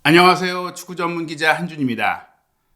안녕하세요. 축구 전문 기자 한준입니다.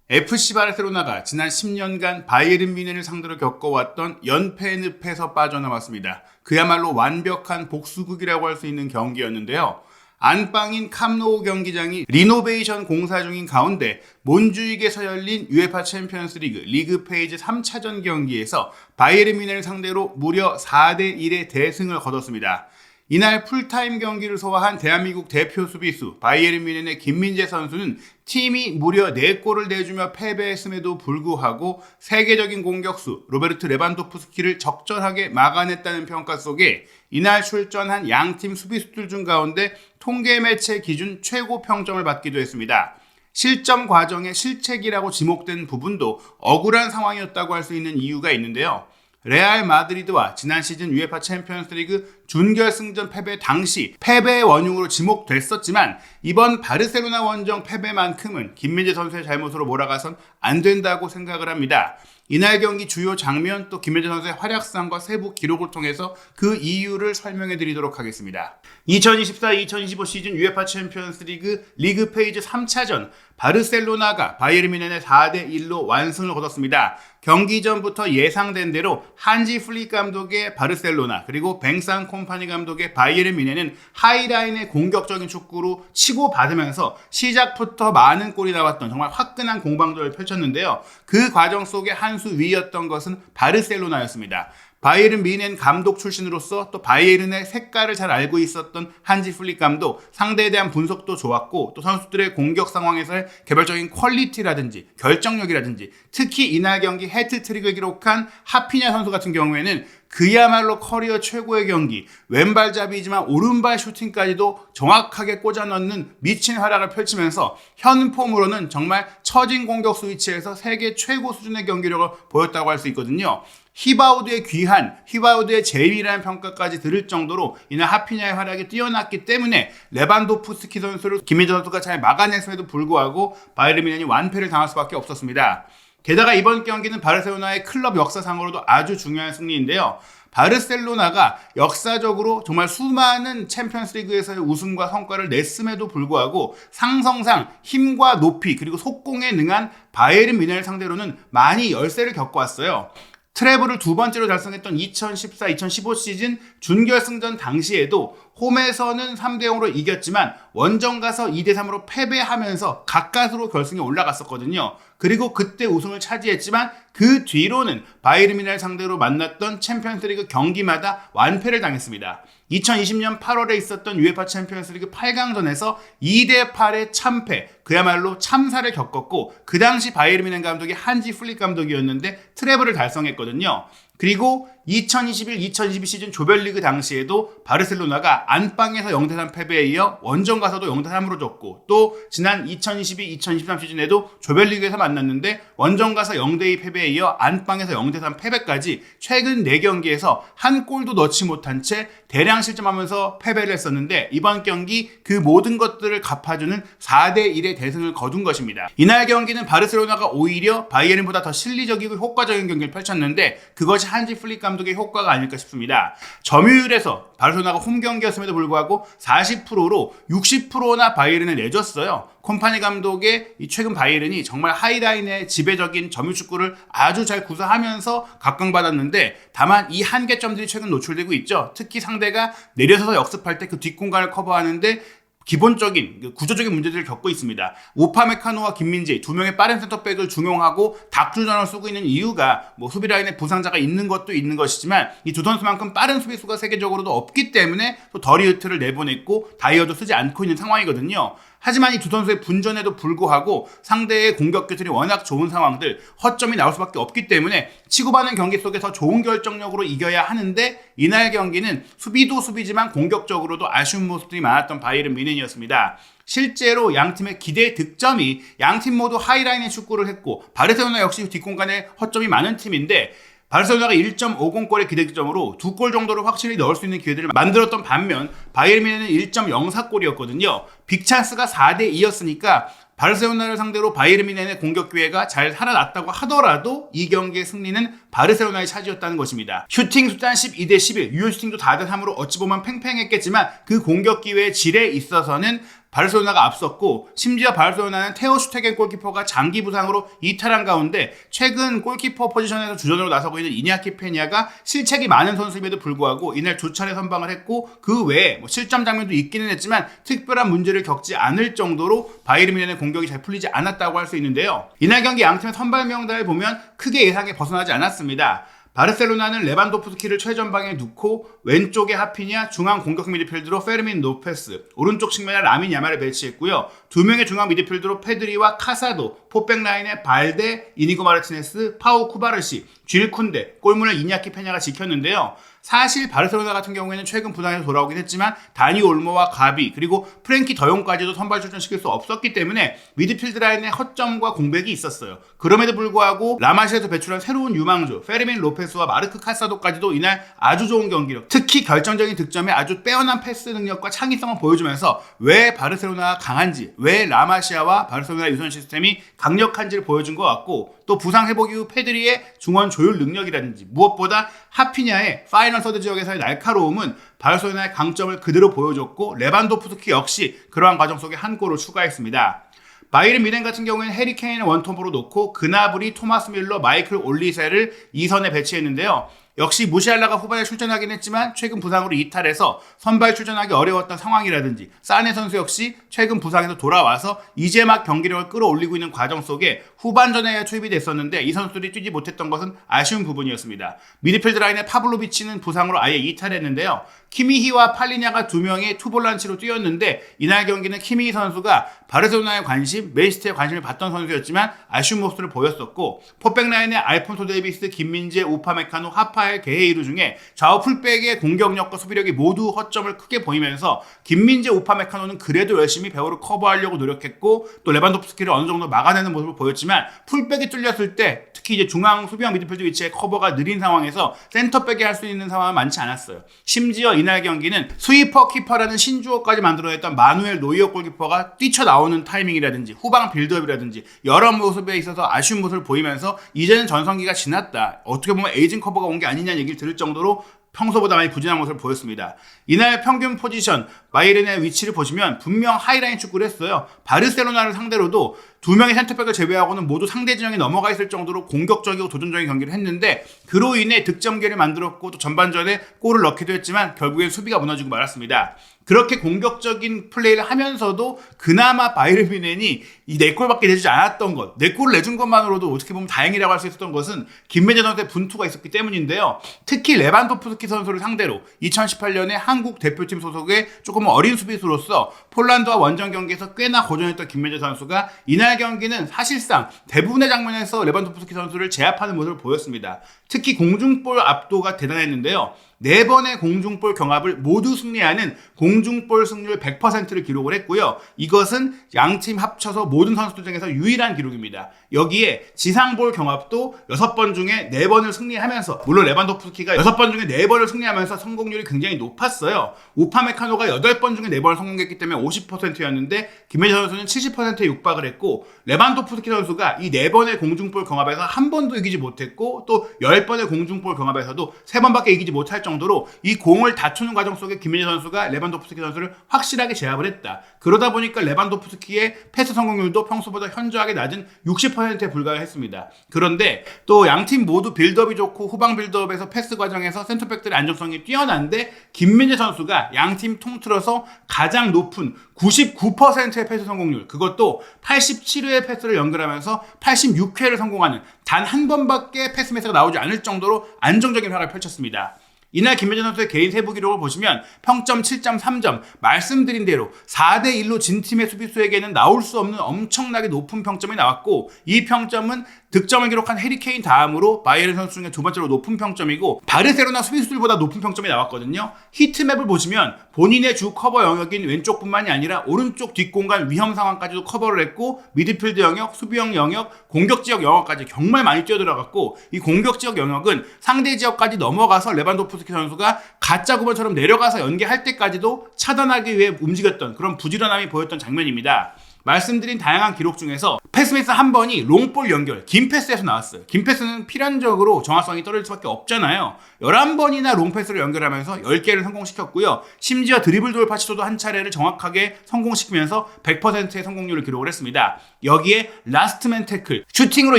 FC 바르셀로나가 지난 10년간 바이에른 뮌헨을 상대로 겪어왔던 연패 늪에서 빠져나왔습니다. 그야말로 완벽한 복수극이라고 할 수 있는 경기였는데요. 안방인 캄노우 경기장이 리노베이션 공사 중인 가운데 몬주익에서 열린 UEFA 챔피언스 리그 페이지 3차전 경기에서 바이에른 뮌헨을 상대로 무려 4대1의 대승을 거뒀습니다. 이날 풀타임 경기를 소화한 대한민국 대표 수비수 바이에른 뮌헨의 김민재 선수는 팀이 무려 4골을 내주며 패배했음에도 불구하고 세계적인 공격수 로베르트 레반도프스키를 적절하게 막아냈다는 평가 속에 이날 출전한 양팀 수비수들 중 가운데 통계 매체 기준 최고 평점을 받기도 했습니다. 실점 과정의 실책이라고 지목된 부분도 억울한 상황이었다고 할 수 있는 이유가 있는데요. 레알 마드리드와 지난 시즌 UEFA 챔피언스 리그 준결승전 패배 당시 패배의 원흉으로 지목됐었지만 이번 바르셀로나 원정 패배만큼은 김민재 선수의 잘못으로 몰아가선 안 된다고 생각을 합니다. 이날 경기 주요 장면 또 김민재 선수의 활약상과 세부 기록을 통해서 그 이유를 설명해 드리도록 하겠습니다. 2024-2025 시즌 UEFA 챔피언스 리그 페이지 3차전 바르셀로나가 바이에른 뮌헨의 4대1로 완승을 거뒀습니다. 경기 전부터 예상된 대로 한지 플릭 감독의 바르셀로나 그리고 뱅상 콤파니 감독의 바이에른 뮌헨은 하이라인의 공격적인 축구로 치고받으면서 시작부터 많은 골이 나왔던 정말 화끈한 공방전을 펼쳤는데요. 그 과정 속에 한 수 위였던 것은 바르셀로나였습니다. 바이에른 뮌헨 감독 출신으로서 또 바이에른의 색깔을 잘 알고 있었던 한지 플릭 감독, 상대에 대한 분석도 좋았고 또 선수들의 공격 상황에서의 개별적인 퀄리티라든지 결정력이라든지 특히 이날 경기 해트트릭을 기록한 하피냐 선수 같은 경우에는 그야말로 커리어 최고의 경기, 왼발잡이지만 오른발 슈팅까지도 정확하게 꽂아 넣는 미친 활약을 펼치면서 현 폼으로는 정말 처진 공격수 위치에서 세계 최고 수준의 경기력을 보였다고 할 수 있거든요. 히바우드의 귀한, 히바우드의 제위라는 평가까지 들을 정도로 이날 하피냐의 활약이 뛰어났기 때문에 레반도프스키 선수를 김민재 선수가 잘 막아냈음에도 불구하고 바이에른 뮌헨이 완패를 당할 수밖에 없었습니다. 게다가 이번 경기는 바르셀로나의 클럽 역사상으로도 아주 중요한 승리인데요. 바르셀로나가 역사적으로 정말 수많은 챔피언스리그에서의 우승과 성과를 냈음에도 불구하고 상성상 힘과 높이 그리고 속공에 능한 바이에른 뮌헨을 상대로는 많이 열세를 겪어왔어요. 트래블을 두 번째로 달성했던 2014-2015 시즌 준결승전 당시에도 홈에서는 3대0으로 이겼지만 원정 가서 2대3으로 패배하면서 가까스로 결승에 올라갔었거든요. 그리고 그때 우승을 차지했지만 그 뒤로는 바이에른 뮌헨을 상대로 만났던 챔피언스리그 경기마다 완패를 당했습니다. 2020년 8월에 있었던 UEFA 챔피언스리그 8강전에서 2대8의 참패, 그야말로 참사를 겪었고 그 당시 바이에른 뮌헨 감독이 한지 플릭 감독이었는데 트래블을 달성했거든요. 그리고 2021-2022 시즌 조별리그 당시에도 바르셀로나가 안방에서 0대3 패배에 이어 원정 가서도 0대3으로 졌고 또 지난 2022-2023 시즌에도 조별리그에서 만났는데 원정 가서 0대2 패배에 이어 안방에서 0대3 패배까지 최근 4경기에서 한 골도 넣지 못한 채 대량 실점하면서 패배를 했었는데 이번 경기 그 모든 것들을 갚아주는 4대1의 대승을 거둔 것입니다. 이날 경기는 바르셀로나가 오히려 바이에른보다 더 실리적이고 효과적인 경기를 펼쳤는데 그것이 한지 플릭 감독의 효과가 아닐까 싶습니다. 점유율에서 바르셀로나가 홈 경기였음에도 불구하고 40%로 60%나 바이에른을 내줬어요. 콤파니 감독의 이 최근 바이에른이 정말 하이라인의 지배적인 점유 축구를 아주 잘 구사하면서 각광받았는데 다만 이 한계점들이 최근 노출되고 있죠. 특히 상대가 내려서서 역습할 때 그 뒷공간을 커버하는데 기본적인 구조적인 문제들을 겪고 있습니다. 우파메카노와 김민재 두 명의 빠른 센터백을 중용하고 다크존을 쓰고 있는 이유가 수비 라인에 부상자가 있는 것도 있는 것이지만 이 두 선수만큼 빠른 수비수가 세계적으로도 없기 때문에 또 더리우트를 내보냈고 다이어도 쓰지 않고 있는 상황이거든요. 하지만 이 두 선수의 분전에도 불구하고 상대의 공격 교틀이 워낙 좋은 상황들, 허점이 나올 수밖에 없기 때문에 치고받는 경기 속에 더 좋은 결정력으로 이겨야 하는데 이날 경기는 수비도 수비지만 공격적으로도 아쉬운 모습들이 많았던 바이에른 뮌헨이었습니다. 실제로 양팀의 기대 득점이 양팀 모두 하이라인의 축구를 했고 바르셀로나 역시 뒷공간에 허점이 많은 팀인데 바르셀로나가 1.50골의 기대점으로 2골 정도를 확실히 넣을 수 있는 기회들을 만들었던 반면 바이에른 뮌헨은 1.04골이었거든요. 빅찬스가 4대2였으니까 바르셀로나를 상대로 바이에른 뮌헨의 공격 기회가 잘 살아났다고 하더라도 이 경기의 승리는 바르셀로나의 차지였다는 것입니다. 슈팅 숫자는 12대11, 유효 슈팅도 4대3으로 어찌 보면 팽팽했겠지만 그 공격 기회의 질에 있어서는 바르셀로나가 앞섰고, 심지어 바르셀로나는 테오 슈테겐 골키퍼가 장기 부상으로 이탈한 가운데 최근 골키퍼 포지션에서 주전으로 나서고 있는 이냐키 페냐가 실책이 많은 선수임에도 불구하고 이날 두 차례 선방을 했고, 그 외에 실점 장면도 있기는 했지만 특별한 문제를 겪지 않을 정도로 바이에른 뮌헨의 공격이 잘 풀리지 않았다고 할 수 있는데요. 이날 경기 양팀의 선발 명단을 보면 크게 예상에 벗어나지 않았습니다. 바르셀로나는 레반도프스키를 최전방에 놓고 왼쪽에 하피냐, 중앙 공격 미드필드로 페르민 로페스, 오른쪽 측면에 라민 야말을 배치했고요. 두 명의 중앙 미드필드로 페드리와 카사도, 포백 라인에 발데, 이니고 마르티네스, 파우 쿠바르시, 쥘 쿤데, 골문을 이냐키 페냐가 지켰는데요. 사실 바르셀로나 같은 경우에는 최근 부상에서 돌아오긴 했지만 다니 올모와 가비, 그리고 프랭키 더용까지도 선발 출전시킬 수 없었기 때문에 미드필드 라인에 허점과 공백이 있었어요. 그럼에도 불구하고 라마시에서 배출한 새로운 유망주 페르민 로페스와 마르크 카사도까지도 이날 아주 좋은 경기력, 특히 결정적인 득점에 아주 빼어난 패스 능력과 창의성을 보여주면서 왜 바르셀로나가 강한지, 왜 라마시아와 바르셀로나 유선 시스템이 강력한지를 보여준 것 같고, 또 부상 회복 이후 페드리의 중원 조율 능력이라든지 무엇보다 하피냐의 파이널 서드 지역에서의 날카로움은 바르셀로나의 강점을 그대로 보여줬고, 레반도프스키 역시 그러한 과정 속에 한 골을 추가했습니다. 바이에른 뮌헨 같은 경우에는 해리 케인을 원톱으로 놓고 그나브리, 토마스 밀러, 마이클 올리세를 2선에 배치했는데요. 역시 무시알라가 후반에 출전하긴 했지만 최근 부상으로 이탈해서 선발 출전하기 어려웠던 상황이라든지, 사네 선수 역시 최근 부상에서 돌아와서 이제 막 경기력을 끌어올리고 있는 과정 속에 후반전에 투입이 됐었는데 이 선수들이 뛰지 못했던 것은 아쉬운 부분이었습니다. 미드필드 라인의 파블로비치는 부상으로 아예 이탈했는데요. 키미히와 팔리냐가 두 명의 투볼란치로 뛰었는데 이날 경기는 키미히 선수가 바르셀로나의 관심, 맨시티의 관심을 받던 선수였지만 아쉬운 모습을 보였었고, 포백 라인의 알폰소 데이비스, 김민재, 우파메카노, 하파엘, 게헤이루 중에 좌우 풀백의 공격력과 수비력이 모두 허점을 크게 보이면서 김민재, 우파메카노는 그래도 열심히 배우를 커버하려고 노력했고, 또 레반도프스키를 어느 정도 막아내는 모습을 보였지만 풀백이 뚫렸을 때 특히 이제 중앙 수비형 미드필드 위치의 커버가 느린 상황에서 센터백이 할 수 있는 상황은 많지 않았어요. 심지어 이날 경기는 스위퍼 키퍼라는 신주어까지 만들어냈던 마누엘 노이어 골키퍼가 뛰쳐나오는 타이밍이라든지 후방 빌드업이라든지 여러 모습에 있어서 아쉬운 모습을 보이면서 이제는 전성기가 지났다, 어떻게 보면 에이징 커버가 온 게 아니냐는 얘기를 들을 정도로 평소보다 많이 부진한 모습을 보였습니다. 이날 평균 포지션 바이에른의 위치를 보시면 분명 하이라인 축구를 했어요. 바르셀로나를 상대로도 두 명의 센터백을 제외하고는 모두 상대 진영에 넘어가 있을 정도로 공격적이고 도전적인 경기를 했는데, 그로 인해 득점기를 만들었고 또 전반전에 골을 넣기도 했지만 결국엔 수비가 무너지고 말았습니다. 그렇게 공격적인 플레이를 하면서도 그나마 바이에른 뮌헨이 이 4골밖에 내주지 않았던 것, 4골을 내준 것만으로도 어떻게 보면 다행이라고 할 수 있었던 것은 김민재 선수의 분투가 있었기 때문인데요. 특히 레반도프스키 선수를 상대로 2018년에 한국 대표팀 소속의 조금 어린 수비수로서 폴란드와 원정 경기에서 꽤나 고전했던 김민재 선수가 이날 경기는 사실상 대부분의 장면에서 레반도프스키 선수를 제압하는 모습을 보였습니다. 특히 공중볼 압도가 대단했는데요. 4번의 공중볼 경합을 모두 승리하는 공중볼 승률 100%를 기록을 했고요. 이것은 양팀 합쳐서 모든 선수들 중에서 유일한 기록입니다. 여기에 지상볼 경합도 6번 중에 4번을 승리하면서, 물론 레반도프스키가 6번 중에 4번을 승리하면서 성공률이 굉장히 높았어요. 우파메카노가 8번 중에 4번을 성공했기 때문에 50%였는데 김민재 선수는 70%에 육박을 했고, 레반도프스키 선수가 이 4번의 공중볼 경합에서 한 번도 이기지 못했고, 또 10번의 공중볼 경합에서도 3번밖에 이기지 못할 정도로 이 공을 다투는 과정 속에 김민재 선수가 레반도프스키 선수를 확실하게 제압을 했다. 그러다 보니까 레반도프스키의 패스 성공률도 평소보다 현저하게 낮은 60%에 불과했습니다. 그런데 또 양팀 모두 빌드업이 좋고 후방 빌드업에서 패스 과정에서 센터백들의 안정성이 뛰어난데 김민재 선수가 양팀 통틀어서 가장 높은 99%의 패스 성공률, 그것도 87회의 패스를 연결하면서 86회를 성공하는, 단 한 번밖에 패스 매스가 나오지 않을 정도로 안정적인 활약을 펼쳤습니다. 이날 김민재 선수의 개인 세부 기록을 보시면 평점 7.3점, 말씀드린 대로 4대1로 진 팀의 수비수에게는 나올 수 없는 엄청나게 높은 평점이 나왔고, 이 평점은 득점을 기록한 해리 케인 다음으로 바이에른 선수 중에 두 번째로 높은 평점이고, 바르셀로나 수비수들보다 높은 평점이 나왔거든요. 히트맵을 보시면 본인의 주 커버 영역인 왼쪽뿐만이 아니라 오른쪽 뒷공간 위험 상황까지도 커버를 했고, 미드필드 영역, 수비형 영역, 공격 지역 영역까지 정말 많이 뛰어들어갔고, 이 공격 지역 영역은 상대 지역까지 넘어가서 레반도프스키 선수가 가짜 9번처럼 내려가서 연계할 때까지도 차단하기 위해 움직였던 그런 부지런함이 보였던 장면입니다. 말씀드린 다양한 기록 중에서 패스미스 한 번이 롱볼 연결, 긴 패스에서 나왔어요. 긴 패스는 필연적으로 정확성이 떨어질 수밖에 없잖아요. 11번이나 롱패스를 연결하면서 10개를 성공시켰고요. 심지어 드리블 돌파 시도도 한 차례를 정확하게 성공시키면서 100%의 성공률을 기록을 했습니다. 여기에 라스트맨 태클, 슈팅으로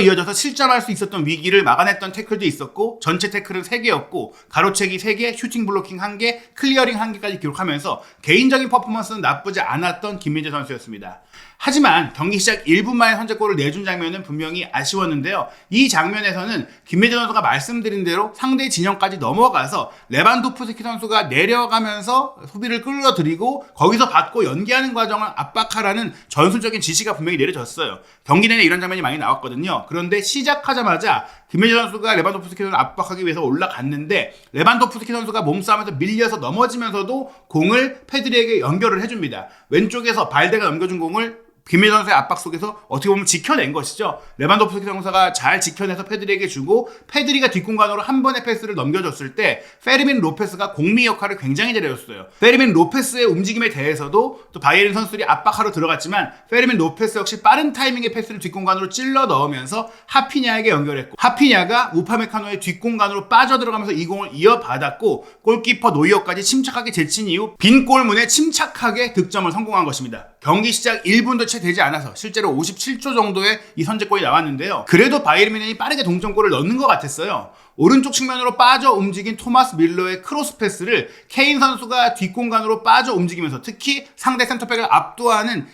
이어져서 실점할 수 있었던 위기를 막아냈던 태클도 있었고, 전체 태클은 3개였고 가로채기 3개, 슈팅 블로킹 1개, 클리어링 1개까지 기록하면서 개인적인 퍼포먼스는 나쁘지 않았던 김민재 선수였습니다. 하지만 경기 시작 1분 만에 선제골을 내준 장면은 분명히 아쉬웠는데요. 이 장면에서는 김민재 선수가 말씀드린 대로 상대 진영까지 넘어가서 레반도프스키 선수가 내려가면서 수비를 끌어들이고 거기서 받고 연계하는 과정을 압박하라는 전술적인 지시가 분명히 내려졌어요. 경기 내내 이런 장면이 많이 나왔거든요. 그런데 시작하자마자 김민재 선수가 레반도프스키 선수를 압박하기 위해서 올라갔는데 레반도프스키 선수가 몸싸움에서 밀려서 넘어지면서도 공을 페드리에게 연결을 해줍니다. 왼쪽에서 발데가 넘겨준 공을 김민재 선수의 압박 속에서 어떻게 보면 지켜낸 것이죠. 레반도프스키 선수가 잘 지켜내서 페드리에게 주고 페드리가 뒷공간으로 한 번의 패스를 넘겨줬을 때 페르민 로페스가 공미 역할을 굉장히 잘해줬어요. 페르민 로페스의 움직임에 대해서도 또 바이에른 선수들이 압박하러 들어갔지만 페르민 로페스 역시 빠른 타이밍의 패스를 뒷공간으로 찔러 넣으면서 하피냐에게 연결했고 하피냐가 우파메카노의 뒷공간으로 빠져들어가면서 이 공을 이어받았고 골키퍼 노이어까지 침착하게 제친 이후 빈 골문에 침착하게 득점을 성공한 것입니다. 경기 시작 1분도 채 되지 않아서 실제로 57초 정도의 이 선제골이 나왔는데요. 그래도 바이에른 뮌헨이 빠르게 동점골을 넣는 것 같았어요. 오른쪽 측면으로 빠져 움직인 토마스 밀러의 크로스 패스를 케인 선수가 뒷공간으로 빠져 움직이면서 특히 상대 센터백을 압도하는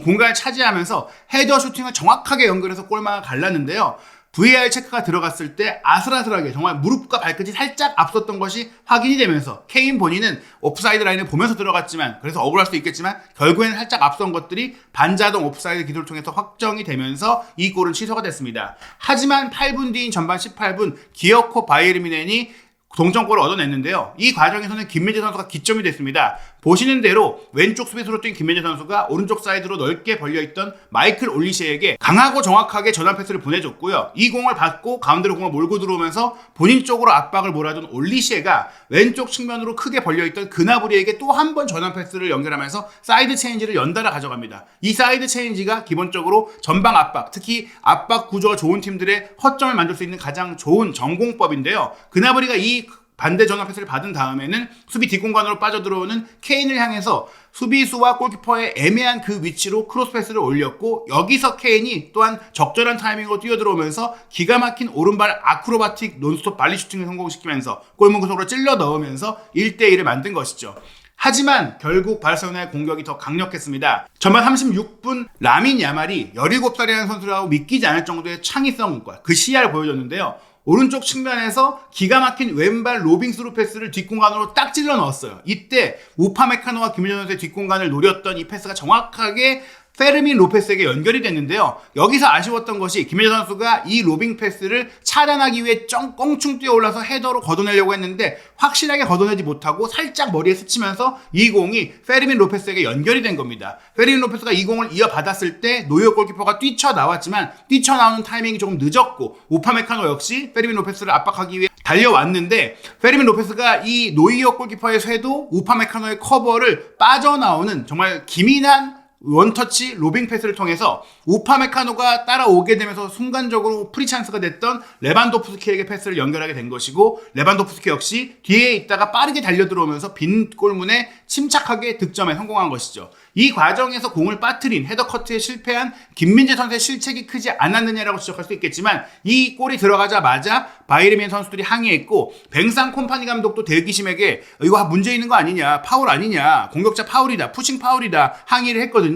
공간을 차지하면서 헤더 슈팅을 정확하게 연결해서 골망을 갈랐는데요. VAR 체크가 들어갔을 때 아슬아슬하게 정말 무릎과 발끝이 살짝 앞섰던 것이 확인이 되면서 케인 본인은 옵사이드 라인을 보면서 들어갔지만 그래서 억울할 수도 있겠지만 결국에는 살짝 앞선 것들이 반자동 옵사이드 기술을 통해서 확정이 되면서 이 골은 취소가 됐습니다. 하지만 8분 뒤인 전반 18분 기어코 바이에른 뮌헨이 동점골을 얻어냈는데요. 이 과정에서는 김민재 선수가 기점이 됐습니다. 보시는 대로 왼쪽 수비수로 뛴 김민재 선수가 오른쪽 사이드로 넓게 벌려있던 마이클 올리시에게 강하고 정확하게 전환 패스를 보내줬고요. 이 공을 받고 가운데로 공을 몰고 들어오면서 본인 쪽으로 압박을 몰아준 올리시에가 왼쪽 측면으로 크게 벌려있던 그나브리에게 또 한 번 전환 패스를 연결하면서 사이드 체인지를 연달아 가져갑니다. 이 사이드 체인지가 기본적으로 전방 압박, 특히 압박 구조가 좋은 팀들의 허점을 만들 수 있는 가장 좋은 전공법인데요. 그나브리가 이 반대 전환 패스를 받은 다음에는 수비 뒷공간으로 빠져들어오는 케인을 향해서 수비수와 골키퍼의 애매한 그 위치로 크로스 패스를 올렸고 여기서 케인이 또한 적절한 타이밍으로 뛰어들어오면서 기가 막힌 오른발 아크로바틱 논스톱 발리 슈팅을 성공시키면서 골문 구석으로 찔러 넣으면서 1대1을 만든 것이죠. 하지만 결국 바르셀로나의 공격이 더 강력했습니다. 전반 36분 라민 야말이 17살이라는 선수라고 믿기지 않을 정도의 창의성과 그 시야를 보여줬는데요. 오른쪽 측면에서 기가 막힌 왼발 로빙 스루 패스를 뒷공간으로 딱 찔러 넣었어요. 이때 우파메카노와 김민재 선수의 뒷공간을 노렸던 이 패스가 정확하게 페르민 로페스에게 연결이 됐는데요. 여기서 아쉬웠던 것이 김민재 선수가 이 로빙 패스를 차단하기 위해 껑충 뛰어올라서 헤더로 걷어내려고 했는데 확실하게 걷어내지 못하고 살짝 머리에 스치면서 이 공이 페르민 로페스에게 연결이 된 겁니다. 페르민 로페스가 이 공을 이어받았을 때 노이어 골키퍼가 뛰쳐나왔지만 뛰쳐나오는 타이밍이 조금 늦었고 우파메카노 역시 페르민 로페스를 압박하기 위해 달려왔는데 페르민 로페스가 이 노이어 골키퍼의 쇄도 우파메카노의 커버를 빠져나오는 정말 기민한 원터치 로빙 패스를 통해서 우파메카노가 따라오게 되면서 순간적으로 프리찬스가 됐던 레반도프스키에게 패스를 연결하게 된 것이고 레반도프스키 역시 뒤에 있다가 빠르게 달려들어오면서 빈 골문에 침착하게 득점에 성공한 것이죠. 이 과정에서 공을 빠뜨린 헤더커트에 실패한 김민재 선수의 실책이 크지 않았느냐라고 지적할 수 있겠지만 이 골이 들어가자마자 바이에른 뮌헨 선수들이 항의했고 뱅상 콤파니 감독도 대기심에게 이거 문제 있는 거 아니냐, 파울 아니냐, 공격자 파울이다, 푸싱 파울이다 항의를 했거든요.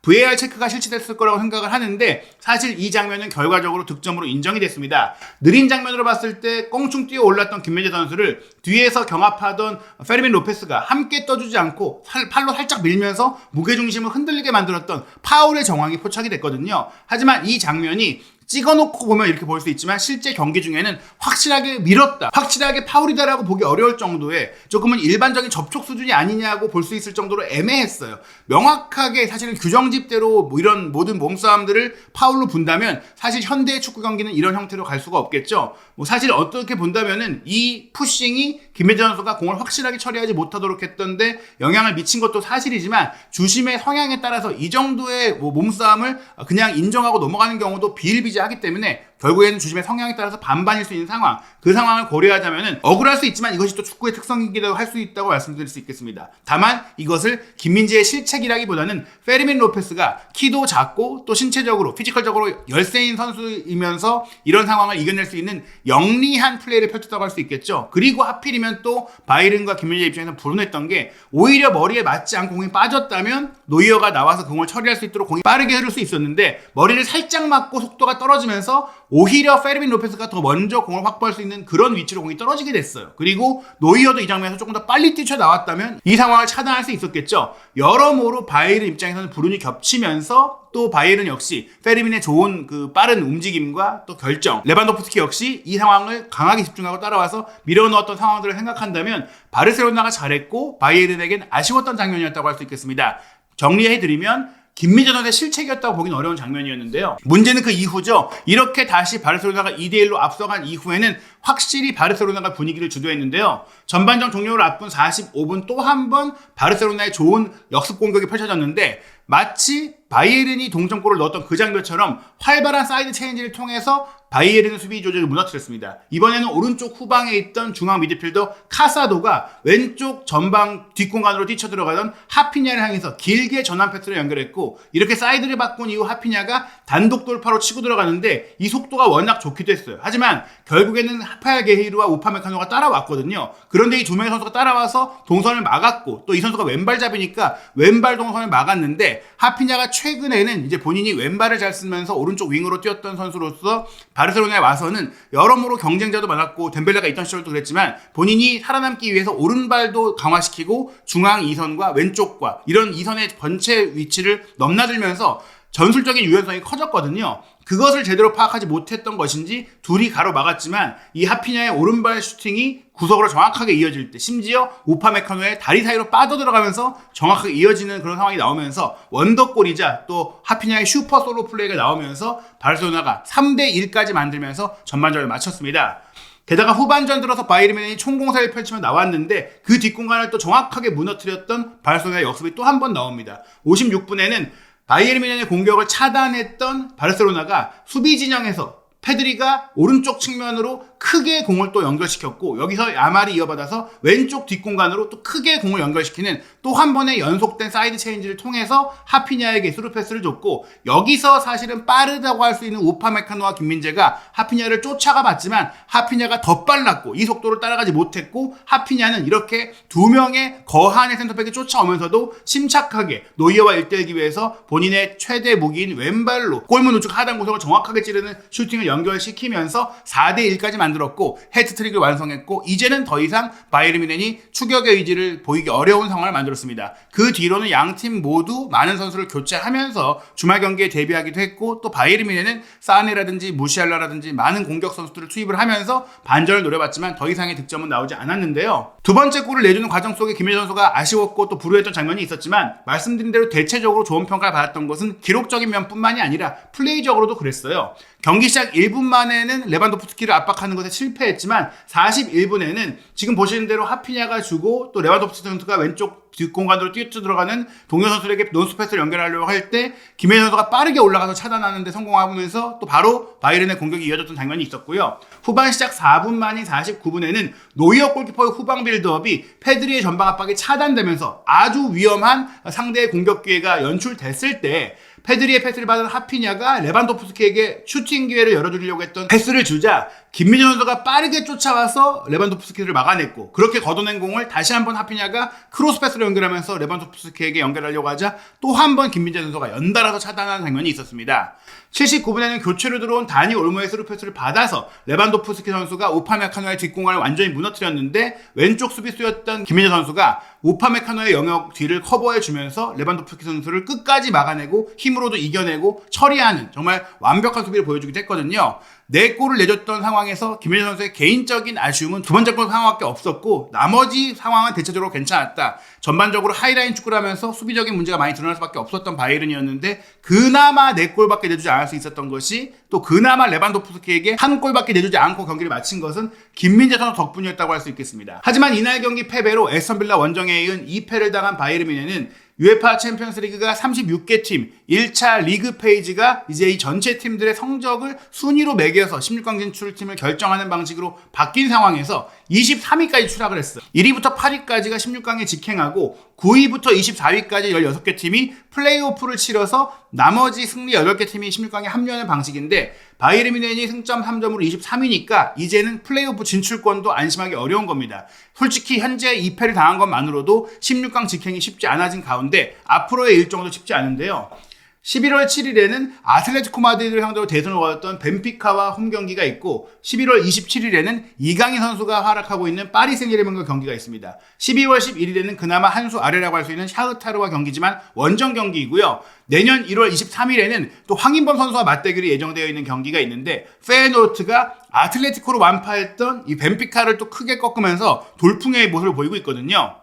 VAR 체크가 실시됐을 거라고 생각을 하는데 사실 이 장면은 결과적으로 득점으로 인정이 됐습니다. 느린 장면으로 봤을 때 껑충 뛰어 올랐던 김민재 선수를 뒤에서 경합하던 페르민 로페스가 함께 떠주지 않고 팔로 살짝 밀면서 무게중심을 흔들리게 만들었던 파울의 정황이 포착이 됐거든요. 하지만 이 장면이 찍어놓고 보면 이렇게 볼 수 있지만 실제 경기 중에는 확실하게 밀었다, 확실하게 파울이다라고 보기 어려울 정도의 조금은 일반적인 접촉 수준이 아니냐고 볼 수 있을 정도로 애매했어요. 명확하게 사실은 규정집대로 뭐 이런 모든 몸싸움들을 파울로 본다면 사실 현대의 축구 경기는 이런 형태로 갈 수가 없겠죠. 뭐 사실 어떻게 본다면은 이 푸싱이 김민재 선수가 공을 확실하게 처리하지 못하도록 했던데 영향을 미친 것도 사실이지만 주심의 성향에 따라서 이 정도의 뭐 몸싸움을 그냥 인정하고 넘어가는 경우도 비일비재하기 때문에 결국에는 주심의 성향에 따라서 반반일 수 있는 상황, 그 상황을 고려하자면은 억울할 수 있지만 이것이 또 축구의 특성이기도 할 수 있다고 말씀드릴 수 있겠습니다. 다만 이것을 김민재의 실책이라기보다는 페르민 로페스가 키도 작고 또 신체적으로 피지컬적으로 열세인 선수이면서 이런 상황을 이겨낼 수 있는 영리한 플레이를 펼쳤다고 할 수 있겠죠. 그리고 하필이면 또 바이른과 김민재 입장에서 불운했던 게 오히려 머리에 맞지 않고 공이 빠졌다면 노이어가 나와서 공을 처리할 수 있도록 공이 빠르게 흐를 수 있었는데 머리를 살짝 맞고 속도가 떨어지면서 오히려 페르민 로페스가 더 먼저 공을 확보할 수 있는 그런 위치로 공이 떨어지게 됐어요. 그리고 노이어도 이 장면에서 조금 더 빨리 뛰쳐나왔다면 이 상황을 차단할 수 있었겠죠. 여러모로 바이에른 입장에서는 불운이 겹치면서 또 바이에른 역시 페르민의 좋은 그 빠른 움직임과 또 결정, 레반도프스키 역시 이 상황을 강하게 집중하고 따라와서 밀어넣었던 상황들을 생각한다면 바르셀로나가 잘했고 바이에른에겐 아쉬웠던 장면이었다고 할 수 있겠습니다. 정리해드리면 김민재 선수의 실책이었다고 보기는 어려운 장면이었는데요. 문제는 그 이후죠. 이렇게 다시 바르셀로나가 2대1로 앞서간 이후에는 확실히 바르셀로나가 분위기를 주도했는데요. 전반전 종료를 앞둔 45분 또 한 번 바르셀로나의 좋은 역습 공격이 펼쳐졌는데 마치 바이에른이 동점골을 넣었던 그 장면처럼 활발한 사이드 체인지를 통해서 바이에른 수비 조직을 무너뜨렸습니다. 이번에는 오른쪽 후방에 있던 중앙 미드필더 카사도가 왼쪽 전방 뒷공간으로 뛰쳐들어가던 하피냐를 향해서 길게 전환 패스를 연결했고 이렇게 사이드를 바꾼 이후 하피냐가 단독 돌파로 치고 들어가는데 이 속도가 워낙 좋기도 했어요. 하지만 결국에는 하파야 게히르와 우파메카노가 따라왔거든요. 그런데 이 두 명의 선수가 따라와서 동선을 막았고 또 이 선수가 왼발잡이니까 왼발 동선을 막았는데 하피냐가 최근에는 이제 본인이 왼발을 잘 쓰면서 오른쪽 윙으로 뛰었던 선수로서 바르셀로나에 와서는 여러모로 경쟁자도 많았고 덴벨레가 있던 시절도 그랬지만 본인이 살아남기 위해서 오른발도 강화시키고 중앙 2선과 왼쪽과 이런 2선의 전체 위치를 넘나들면서 전술적인 유연성이 커졌거든요. 그것을 제대로 파악하지 못했던 것인지 둘이 가로막았지만 이 하피냐의 오른발 슈팅이 구석으로 정확하게 이어질 때 심지어 우파메카노의 다리 사이로 빠져들어가면서 정확하게 이어지는 그런 상황이 나오면서 원더골이자 또 하피냐의 슈퍼 솔로 플레이가 나오면서 바르셀로나가 3대1까지 만들면서 전반전을 마쳤습니다. 게다가 후반전 들어서 바이에른이 총공사를 펼치며 나왔는데 그 뒷공간을 또 정확하게 무너뜨렸던 바르셀로나의 역습이 또 한 번 나옵니다. 56분에는 바이에른 뮌헨의 공격을 차단했던 바르셀로나가 수비 진영에서 페드리가 오른쪽 측면으로 크게 공을 또 연결시켰고 여기서 야말이 이어받아서 왼쪽 뒷공간으로 또 크게 공을 연결시키는 또 한 번의 연속된 사이드 체인지를 통해서 하피냐에게 스루 패스를 줬고 여기서 사실은 빠르다고 할 수 있는 우파메카노와 김민재가 하피냐를 쫓아가 봤지만 하피냐가 더 빨랐고 이 속도를 따라가지 못했고 하피냐는 이렇게 두 명의 거한의 센터백이 쫓아오면서도 심착하게 노이어와 1대1기 위해서 본인의 최대 무기인 왼발로 골문 우측 하단 구석을 정확하게 찌르는 슈팅을 연결시키면서 4대1까지 만들었고 해트트릭을 완성했고 이제는 더 이상 바이에른 뮌헨이 추격의 의지를 보이기 어려운 상황을 만들었습니다. 그 뒤로는 양팀 모두 많은 선수를 교체하면서 주말 경기에 데뷔하기도 했고 또 바이에른 뮌헨은 사네라든지 무시알라라든지 많은 공격 선수들을 투입을 하면서 반전을 노려봤지만 더 이상의 득점은 나오지 않았는데요. 두 번째 골을 내주는 과정 속에 김민재 선수가 아쉬웠고 또 불우했던 장면이 있었지만 말씀드린 대로 대체적으로 좋은 평가를 받았던 것은 기록적인 면뿐만이 아니라 플레이적으로도 그랬어요. 경기 시작 1분 만에는 레반도프스키를 압박하는 것에 실패했지만 41분에는 지금 보시는 대로 하피냐가 주고 또 레반도프스키 선수가 왼쪽 뒷공간으로 뛰어들어가는 동료 선수에게 논스패스를 연결하려고 할 때 김혜진 선수가 빠르게 올라가서 차단하는 데 성공하면서 또 바로 바이에른의 공격이 이어졌던 장면이 있었고요. 후반 시작 4분 만인 49분에는 노이어 골키퍼의 후방 빌드업이 페드리의 전방 압박이 차단되면서 아주 위험한 상대의 공격 기회가 연출됐을 때 페드리의 패스를 받은 하피냐가 레반도프스키에게 슈팅 기회를 열어주려고 했던 패스를 주자 김민재 선수가 빠르게 쫓아와서 레반도프스키를 막아냈고 그렇게 걷어낸 공을 다시 한번 하피냐가 크로스 패스를 연결하면서 레반도프스키에게 연결하려고 하자 또 한 번 김민재 선수가 연달아서 차단하는 장면이 있었습니다. 79분에는 교체로 들어온 다니 올모의 스루 패스를 받아서 레반도프스키 선수가 우파메카노의 뒷공간을 완전히 무너뜨렸는데 왼쪽 수비수였던 김민재 선수가 우파메카노의 영역 뒤를 커버해주면서 레반도프스키 선수를 끝까지 막아내고 힘 힘으로도 이겨내고 처리하는 정말 완벽한 수비를 보여주기도 했거든요. 4골을 내줬던 상황에서 김민재 선수의 개인적인 아쉬움은 두 번째 골 상황밖에 없었고 나머지 상황은 대체적으로 괜찮았다. 전반적으로 하이라인 축구를 하면서 수비적인 문제가 많이 드러날 수밖에 없었던 바이에른이었는데 그나마 4골밖에 내주지 않을 수 있었던 것이 또 그나마 레반도프스키에게 1골밖에 내주지 않고 경기를 마친 것은 김민재 선수 덕분이었다고 할 수 있겠습니다. 하지만 이날 경기 패배로 에스턴 빌라 원정에 이은 2패를 당한 바이에른 뮌헨은 UEFA 챔피언스 리그가 36개 팀 1차 리그 페이지가 이제 이 전체 팀들의 성적을 순위로 매겨서 16강 진출팀을 결정하는 방식으로 바뀐 상황에서 23위까지 추락을 했어요. 1위부터 8위까지가 16강에 직행하고 9위부터 24위까지 16개 팀이 플레이오프를 치러서 나머지 승리 8개 팀이 16강에 합류하는 방식인데 바이에른 뮌헨이 승점 3점으로 23위니까 이제는 플레이오프 진출권도 안심하기 어려운 겁니다. 솔직히 현재 2패를 당한 것만으로도 16강 직행이 쉽지 않아진 가운데 앞으로의 일정도 쉽지 않은데요. 11월 7일에는 아틀레티코 마드리드를 상대로 대선을 거뒀던 벤피카와 홈 경기가 있고 11월 27일에는 이강인 선수가 활약하고 있는 파리 생제르맹과 경기가 있습니다. 12월 11일에는 그나마 한 수 아래라고 할 수 있는 샤흐타르와 경기지만 원정 경기이고요. 내년 1월 23일에는 또 황인범 선수와 맞대결이 예정되어 있는 경기가 있는데 페예노르트가 아틀레티코로 완파했던 이 벤피카를 또 크게 꺾으면서 돌풍의 모습을 보이고 있거든요.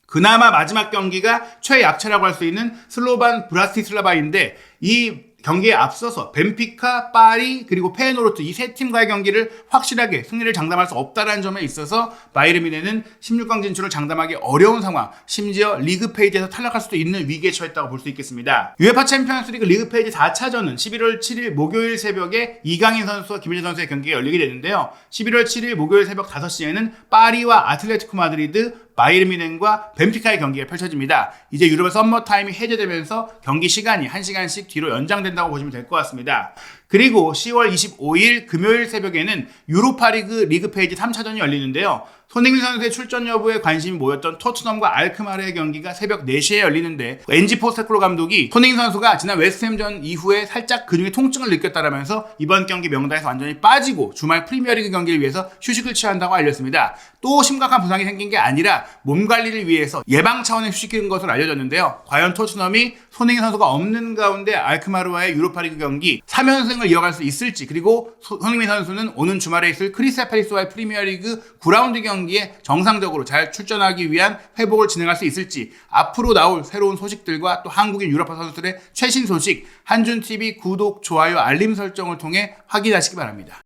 그나마 마지막 경기가 최약체라고 할 수 있는 슬로반 브라티슬라바인데 이 경기에 앞서서 벤피카, 파리 그리고 페예노르트 이 세 팀과의 경기를 확실하게 승리를 장담할 수 없다는 점에 있어서 바이에른 뮌헨은 16강 진출을 장담하기 어려운 상황, 심지어 리그 페이지에서 탈락할 수도 있는 위기에 처했다고 볼 수 있겠습니다. UEFA 챔피언스리그 리그 페이지 4차전은 11월 7일 목요일 새벽에 이강인 선수와 김민재 선수의 경기가 열리게 되는데요. 11월 7일 목요일 새벽 5시에는 파리와 아틀레티코 마드리드, 바이에른 뮌헨과 벤피카의 경기가 펼쳐집니다. 이제 유럽의 썸머타임이 해제되면서 경기 시간이 1시간씩 뒤로 연장된다고 보시면 될 것 같습니다. 그리고 10월 25일 금요일 새벽에는 유로파리그 리그 페이지 3차전이 열리는데요. 손흥민 선수의 출전 여부에 관심이 모였던 토트넘과 알크마르의 경기가 새벽 4시에 열리는데 엔지 포스테코글루 감독이 손흥민 선수가 지난 웨스트햄전 이후에 살짝 근육의 통증을 느꼈다라면서 이번 경기 명단에서 완전히 빠지고 주말 프리미어리그 경기를 위해서 휴식을 취한다고 알렸습니다. 또 심각한 부상이 생긴 게 아니라 몸 관리를 위해서 예방 차원의 휴식인 것으로 알려졌는데요. 과연 토트넘이 손흥민 선수가 없는 가운데 알크마르와의 유로파리그 경기 3연승을 이어갈 수 있을지, 그리고 손흥민 선수는 오는 주말에 있을 크리스탈 팰리스와의 프리미어리그 9라운드 경기에 정상적으로 잘 출전하기 위한 회복을 진행할 수 있을지, 앞으로 나올 새로운 소식들과 또 한국인 유럽파 선수들의 최신 소식 한준TV 구독, 좋아요, 알림 설정을 통해 확인하시기 바랍니다.